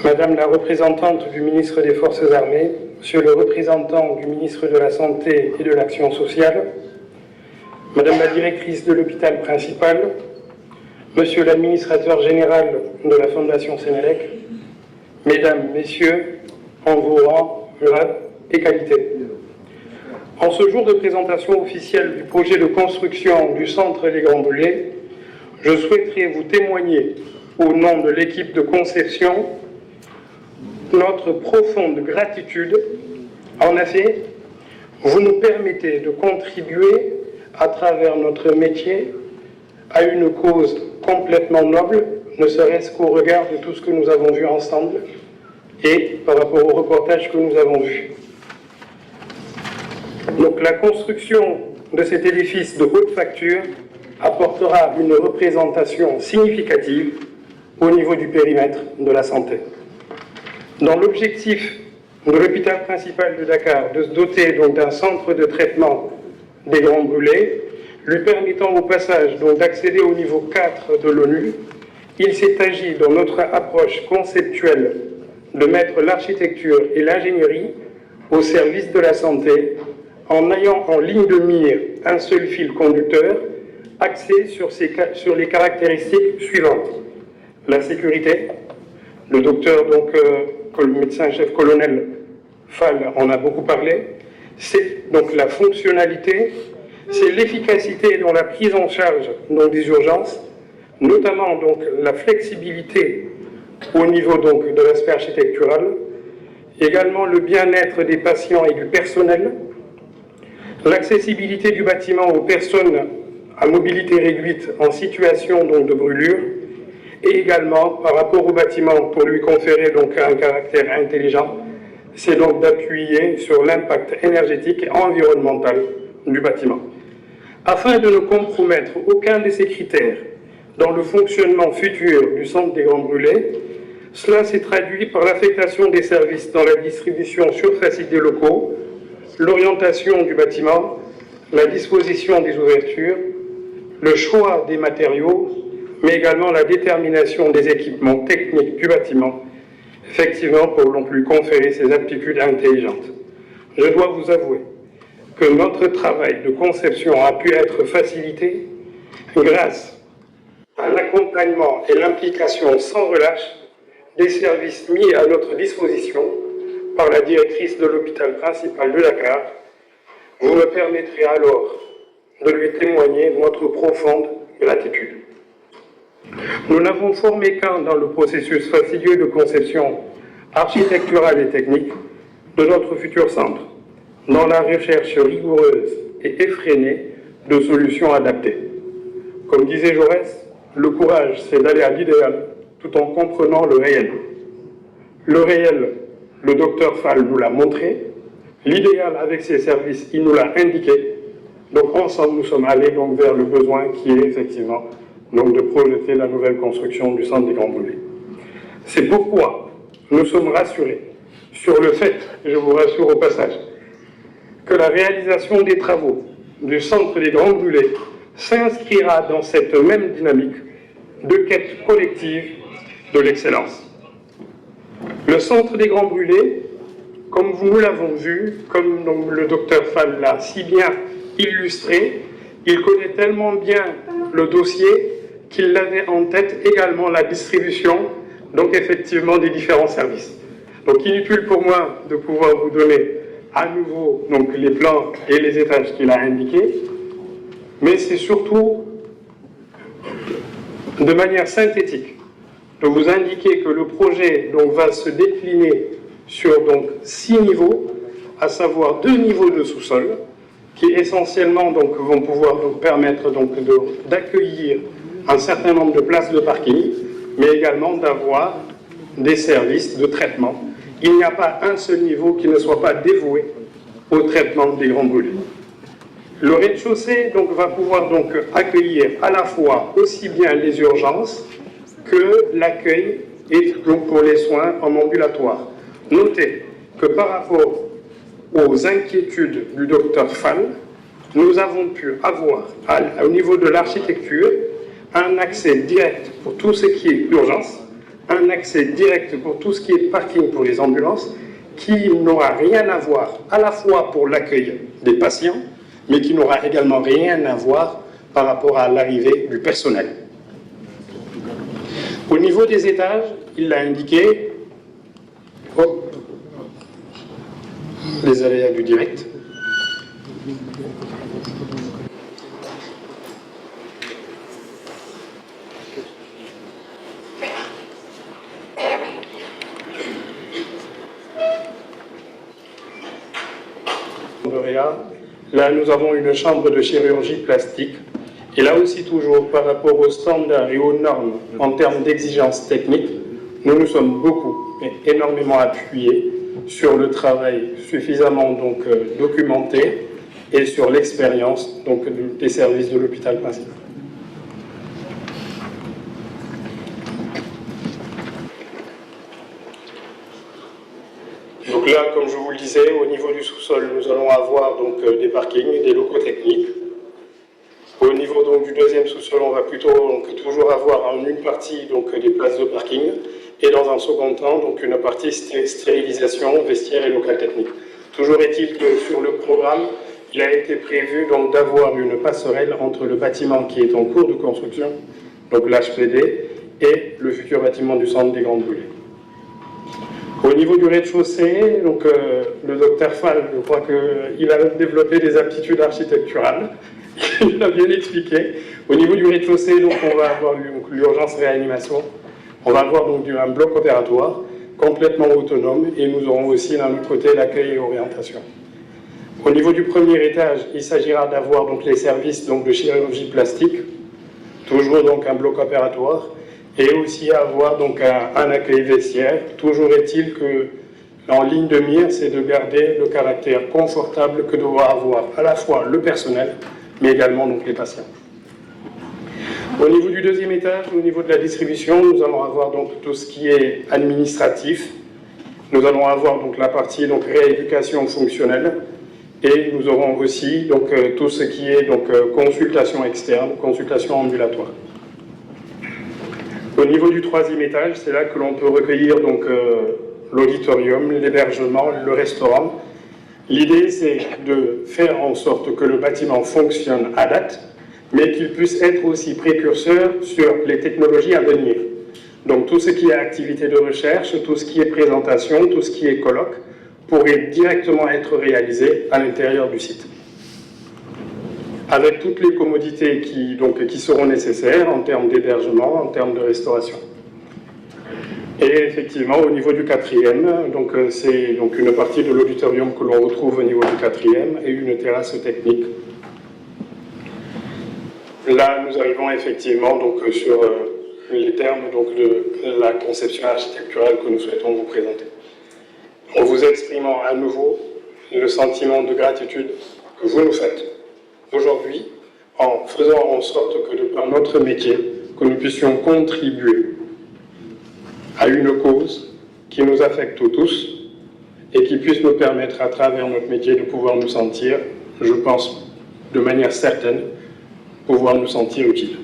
Madame la représentante du ministre des Forces armées, Monsieur le représentant du ministre de la Santé et de l'Action sociale, Madame la directrice de l'hôpital principal, Monsieur l'administrateur général de la Fondation Sénélec, Mesdames, Messieurs, en vos rangs, grades et qualités. En ce jour de présentation officielle du projet de construction du centre des Grands Brûlés, je souhaiterais vous témoigner, au nom de l'équipe de conception, notre profonde gratitude. En effet, vous nous permettez de contribuer, à travers notre métier, à une cause complètement noble, ne serait-ce qu'au regard de tout ce que nous avons vu ensemble et par rapport au reportage que nous avons vu. Donc la construction de cet édifice de haute facture apportera une représentation significative au niveau du périmètre de la santé. Dans l'objectif de l'hôpital principal de Dakar de se doter donc d'un centre de traitement des Grands Brûlés, lui permettant au passage donc d'accéder au niveau 4 de l'ONU, il s'est agi dans notre approche conceptuelle de mettre l'architecture et l'ingénierie au service de la santé en ayant en ligne de mire un seul fil conducteur axé sur les caractéristiques suivantes. La sécurité, le docteur, donc, le médecin-chef colonel Fall en a beaucoup parlé, c'est donc la fonctionnalité, c'est l'efficacité dans la prise en charge donc, des urgences, notamment donc, la flexibilité au niveau donc, de l'aspect architectural, également le bien-être des patients et du personnel, l'accessibilité du bâtiment aux personnes à mobilité réduite en situation donc, de brûlure, et également par rapport au bâtiment pour lui conférer donc un caractère intelligent, c'est donc d'appuyer sur l'impact énergétique et environnemental du bâtiment. Afin de ne compromettre aucun de ces critères dans le fonctionnement futur du centre des Grands Brûlés, cela s'est traduit par l'affectation des services dans la distribution surfacique des locaux, l'orientation du bâtiment, la disposition des ouvertures, le choix des matériaux, mais également la détermination des équipements techniques du bâtiment, effectivement pour non plus conférer ces aptitudes intelligentes. Je dois vous avouer que notre travail de conception a pu être facilité grâce à l'accompagnement et l'implication sans relâche des services mis à notre disposition par la directrice de l'hôpital principal de Dakar. Vous me permettrez alors de lui témoigner notre profonde gratitude. Nous n'avons formé qu'un dans le processus fastidieux de conception architecturale et technique de notre futur centre, dans la recherche rigoureuse et effrénée de solutions adaptées. Comme disait Jaurès, le courage, c'est d'aller à l'idéal tout en comprenant le réel. Le réel, le docteur Fall nous l'a montré, l'idéal avec ses services, il nous l'a indiqué. Donc ensemble, nous sommes allés donc, vers le besoin qui est effectivement donc, de projeter la nouvelle construction du centre des Grands Brûlés. C'est pourquoi nous sommes rassurés sur le fait, et je vous rassure au passage, que la réalisation des travaux du centre des Grands Brûlés s'inscrira dans cette même dynamique de quête collective de l'excellence. Le centre des Grands Brûlés, comme nous l'avons vu, comme donc, le docteur Fall l'a si bien illustré, il connaît tellement bien le dossier qu'il avait en tête également la distribution, donc effectivement des différents services. Donc inutile pour moi de pouvoir vous donner à nouveau donc, les plans et les étages qu'il a indiqués, mais c'est surtout de manière synthétique de vous indiquer que le projet donc, va se décliner sur donc, 6 niveaux, à savoir 2 niveaux de sous-sol, qui essentiellement donc, vont pouvoir donc, permettre donc, d'accueillir un certain nombre de places de parking, mais également d'avoir des services de traitement. Il n'y a pas un seul niveau qui ne soit pas dévoué au traitement des Grands Brûlés. Le rez-de-chaussée donc, va pouvoir donc, accueillir à la fois aussi bien les urgences que l'accueil et donc, pour les soins en ambulatoire. Notez que par rapport aux inquiétudes du docteur Fall, nous avons pu avoir au niveau de l'architecture un accès direct pour tout ce qui est urgence, un accès direct pour tout ce qui est parking pour les ambulances, qui n'aura rien à voir à la fois pour l'accueil des patients, mais qui n'aura également rien à voir par rapport à l'arrivée du personnel. Au niveau des étages, il l'a indiqué, les aléas du direct. Là, nous avons une chambre de chirurgie plastique. Et là aussi, toujours par rapport aux standards et aux normes en termes d'exigences techniques, nous nous sommes beaucoup et énormément appuyés sur le travail suffisamment documenté et sur l'expérience des services de l'hôpital principal. Donc là, comme je vous le disais, au niveau du sous-sol, nous allons avoir des parkings, des locaux techniques. Au niveau du deuxième sous-sol, on va plutôt toujours avoir une partie des places de parking et dans un second temps une partie stérilisation, vestiaire et local technique. Toujours est-il que sur le programme, il a été prévu d'avoir une passerelle entre le bâtiment qui est en cours de construction, donc l'HPD, et le futur bâtiment du centre des Grandes Brûlées. Au niveau du rez-de-chaussée, le docteur Fall, je crois qu'il a développé des aptitudes architecturales. Il l'a bien expliqué. Au niveau du rez-de-chaussée, on va avoir l'urgence réanimation. On va avoir un bloc opératoire complètement autonome et nous aurons aussi d'un autre côté l'accueil et l'orientation. Au niveau du premier étage, il s'agira d'avoir les services de chirurgie plastique, toujours un bloc opératoire, et aussi avoir un accueil vestiaire. Toujours est-il que en ligne de mire, c'est de garder le caractère confortable que doit avoir à la fois le personnel, mais également les patients. Au niveau du deuxième étage, au niveau de la distribution, nous allons avoir tout ce qui est administratif. Nous allons avoir la partie rééducation fonctionnelle et nous aurons aussi tout ce qui est consultation externe, consultation ambulatoire. Au niveau du troisième étage, c'est là que l'on peut recueillir l'auditorium, l'hébergement, le restaurant. L'idée, c'est de faire en sorte que le bâtiment fonctionne à date, mais qu'il puisse être aussi précurseur sur les technologies à venir. Donc tout ce qui est activité de recherche, tout ce qui est présentation, tout ce qui est colloque, pourrait directement être réalisé à l'intérieur du site. Avec toutes les commodités qui seront nécessaires en termes d'hébergement, en termes de restauration. Et effectivement, au niveau du quatrième, c'est une partie de l'auditorium que l'on retrouve au niveau du quatrième et une terrasse technique. Là, nous arrivons effectivement sur les termes de la conception architecturale que nous souhaitons vous présenter. En vous exprimant à nouveau le sentiment de gratitude que vous nous faites aujourd'hui, en faisant en sorte que de par notre métier, que nous puissions contribuer à une cause qui nous affecte tous et qui puisse nous permettre à travers notre métier de pouvoir nous sentir, je pense de manière certaine, pouvoir nous sentir utiles.